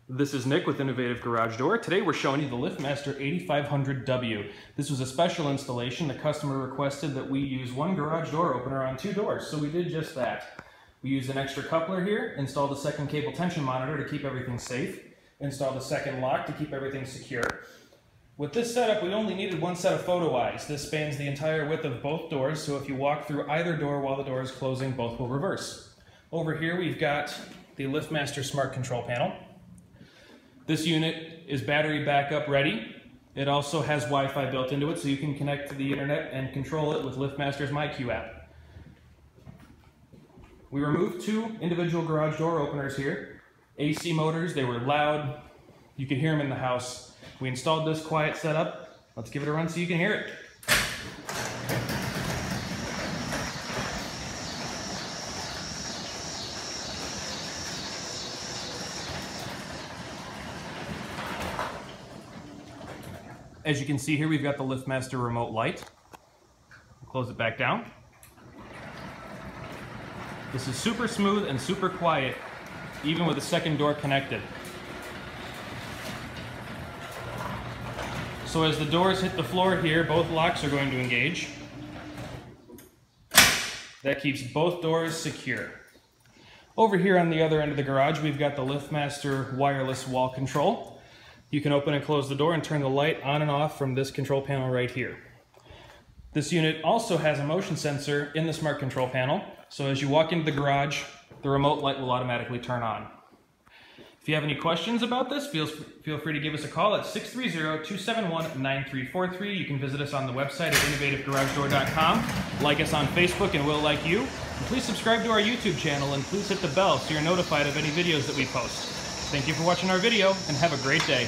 This is Nick with Innovative Garage Door. Today we're showing you the LiftMaster 8500W. This was a special installation. The customer requested that we use one garage door opener on two doors, so we did just that. We used an extra coupler here, installed a second cable tension monitor to keep everything safe, installed a second lock to keep everything secure. With this setup, we only needed one set of photo eyes. This spans the entire width of both doors, so if you walk through either door while the door is closing, both will reverse. Over here we've got the LiftMaster Smart Control Panel. This unit is battery backup ready. It also has Wi-Fi built into it, so you can connect to the internet and control it with LiftMaster's MyQ app. We removed two individual garage door openers here. AC motors, they were loud. You could hear them in the house. We installed this quiet setup. Let's give it a run so you can hear it. As you can see here, we've got the LiftMaster remote light. Close it back down. This is super smooth and super quiet, even with the second door connected. So as the doors hit the floor here, both locks are going to engage. That keeps both doors secure. Over here on the other end of the garage, we've got the LiftMaster wireless wall control. You can open and close the door and turn the light on and off from this control panel right here. This unit also has a motion sensor in the smart control panel, so as you walk into the garage, the remote light will automatically turn on. If you have any questions about this, feel free to give us a call at 630-271-9343. You can visit us on the website at innovativegaragedoor.com, like us on Facebook and we'll like you. And please subscribe to our YouTube channel and please hit the bell so you're notified of any videos that we post. Thank you for watching our video and have a great day.